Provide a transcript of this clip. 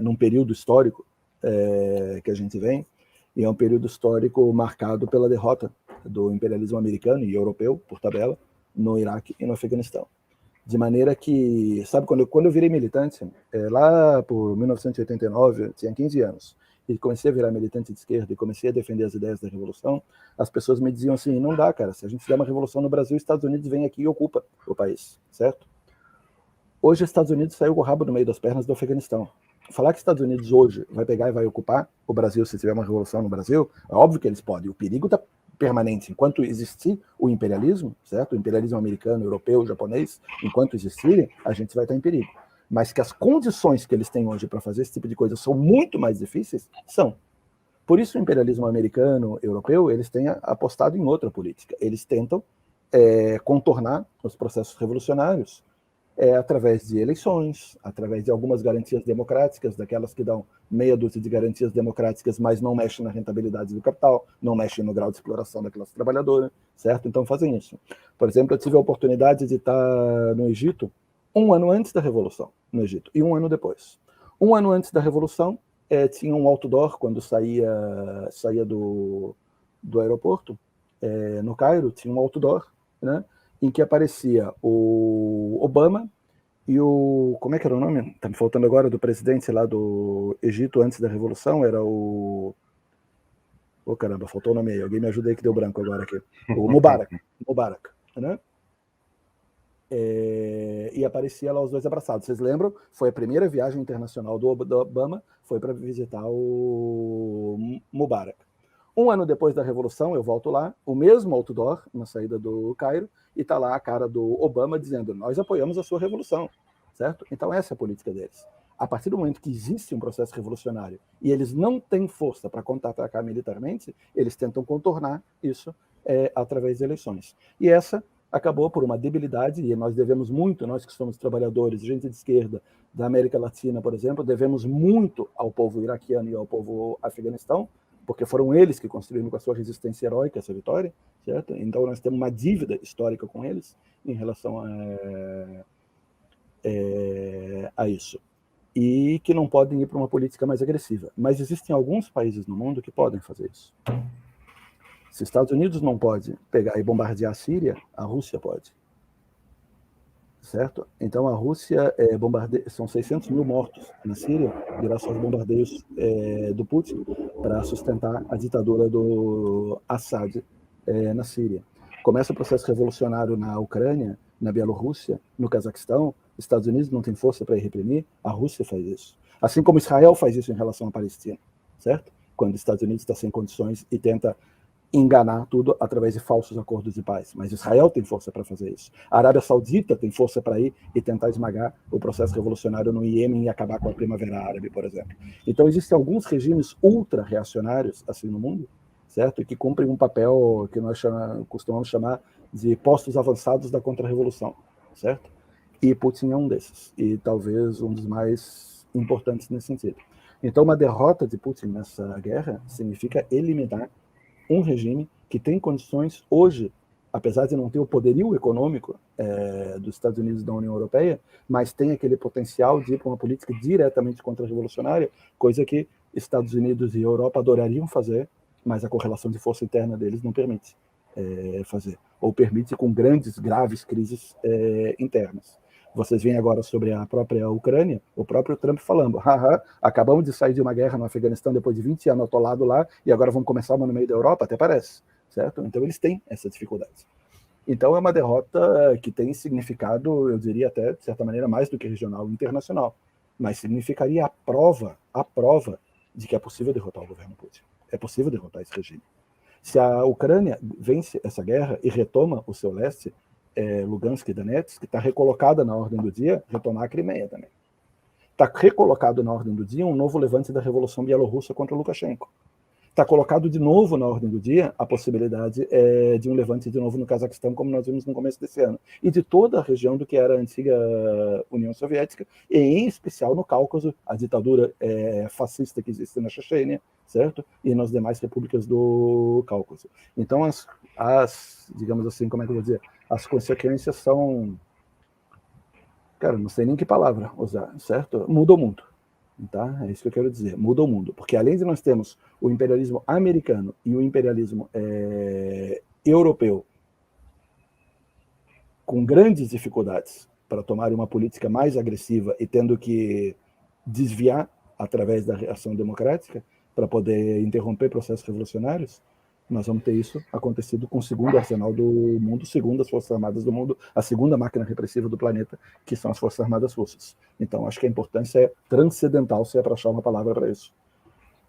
num período histórico que a gente vem, e é um período histórico marcado pela derrota do imperialismo americano e europeu, por tabela, no Iraque e no Afeganistão. De maneira que, sabe, quando eu virei militante, lá por 1989, eu tinha 15 anos, e comecei a virar militante de esquerda e comecei a defender as ideias da revolução, as pessoas me diziam assim, não dá, cara, se a gente fizer uma revolução no Brasil, os Estados Unidos vem aqui e ocupa o país, certo? Hoje, os Estados Unidos saiu com o rabo no meio das pernas do Afeganistão. Falar que os Estados Unidos hoje vai pegar e vai ocupar o Brasil se tiver uma revolução no Brasil, é óbvio que eles podem. O perigo está permanente. Enquanto existir o imperialismo, certo? O imperialismo americano, europeu, japonês, enquanto existirem, a gente vai estar em perigo. Mas que as condições que eles têm hoje para fazer esse tipo de coisa são muito mais difíceis, são. Por isso o imperialismo americano, europeu, eles têm apostado em outra política. Eles tentam contornar os processos revolucionários através de eleições, através de algumas garantias democráticas, daquelas que dão meia dúzia de garantias democráticas, mas não mexem na rentabilidade do capital, não mexem no grau de exploração da classe trabalhadora, certo? Então fazem isso. Por exemplo, eu tive a oportunidade de estar no Egito 1 ano antes da Revolução, no Egito, e 1 ano depois. 1 ano antes da Revolução, tinha um outdoor, quando saía do aeroporto, no Cairo, tinha um outdoor, né? Em que aparecia o Obama e o... Como é que era o nome? Está me faltando agora, do presidente lá do Egito antes da Revolução, era o... Oh, caramba, faltou o nome aí, alguém me ajuda aí que deu branco agora aqui. O Mubarak, né? E aparecia lá os dois abraçados. Vocês lembram? Foi a primeira viagem internacional do Obama, foi para visitar o Mubarak. 1 ano depois da Revolução, eu volto lá, o mesmo outdoor, na saída do Cairo, e está lá a cara do Obama dizendo, nós apoiamos a sua revolução, certo? Então essa é a política deles. A partir do momento que existe um processo revolucionário e eles não têm força para contra-atacar militarmente, eles tentam contornar isso através de eleições. E essa acabou por uma debilidade, e nós devemos muito, nós que somos trabalhadores, gente de esquerda, da América Latina, por exemplo, devemos muito ao povo iraquiano e ao povo afeganistão, porque foram eles que construíram com a sua resistência heróica essa vitória, certo? Então nós temos uma dívida histórica com eles em relação a isso. E que não podem ir para uma política mais agressiva. Mas existem alguns países no mundo que podem fazer isso. Se os Estados Unidos não pode pegar e bombardear a Síria, a Rússia pode. Certo? Então a Rússia são 600 mil mortos na Síria, graças aos bombardeios do Putin, para sustentar a ditadura do Assad na Síria. Começa o processo revolucionário na Ucrânia, na Bielorrússia, no Cazaquistão, os Estados Unidos não têm força para reprimir, a Rússia faz isso. Assim como Israel faz isso em relação à Palestina, certo? Quando os Estados Unidos está sem condições e tenta enganar tudo através de falsos acordos de paz. Mas Israel tem força para fazer isso. A Arábia Saudita tem força para ir e tentar esmagar o processo revolucionário no Iêmen e acabar com a Primavera Árabe, por exemplo. Então, existem alguns regimes ultra-reacionários assim no mundo, certo? E que cumprem um papel que nós costumamos chamar de postos avançados da contra-revolução, certo? E Putin é um desses, e talvez um dos mais importantes nesse sentido. Então, uma derrota de Putin nessa guerra significa eliminar um regime que tem condições hoje, apesar de não ter o poderio econômico dos Estados Unidos e da União Europeia, mas tem aquele potencial de ir para uma política diretamente contra-revolucionária, coisa que Estados Unidos e Europa adorariam fazer, mas a correlação de força interna deles não permite fazer, ou permite com grandes, graves crises internas. Vocês veem agora sobre a própria Ucrânia, o próprio Trump falando, acabamos de sair de uma guerra no Afeganistão depois de 20 anos atolado lá, e agora vamos começar uma no meio da Europa, até parece, certo? Então eles têm essa dificuldade. Então é uma derrota que tem significado, eu diria até, de certa maneira, mais do que regional e internacional, mas significaria a prova de que é possível derrotar o governo Putin. É possível derrotar esse regime. Se a Ucrânia vence essa guerra e retoma o seu leste, Lugansk e Donetsk, que está recolocada na ordem do dia, retomar a Crimeia também. Está recolocado na ordem do dia um novo levante da Revolução Bielorrussa contra Lukashenko. Está colocado de novo na ordem do dia a possibilidade de um levante de novo no Cazaquistão, como nós vimos no começo desse ano, e de toda a região do que era a antiga União Soviética, e em especial no Cáucaso, a ditadura fascista que existe na Chechênia, certo? E nas demais repúblicas do Cáucaso. Então, digamos assim, como é que eu vou dizer? As consequências são... Cara, não sei nem que palavra usar, certo? Mudou muito. Tá? É isso que eu quero dizer. Muda o mundo. Porque além de nós termos o imperialismo americano e o imperialismo europeu com grandes dificuldades para tomar uma política mais agressiva e tendo que desviar através da reação democrática para poder interromper processos revolucionários, nós vamos ter isso acontecido com o segundo arsenal do mundo, segundo as Forças Armadas do mundo, a segunda máquina repressiva do planeta, que são as Forças Armadas Russas. Então, acho que a importância é transcendental, se é para achar uma palavra para isso.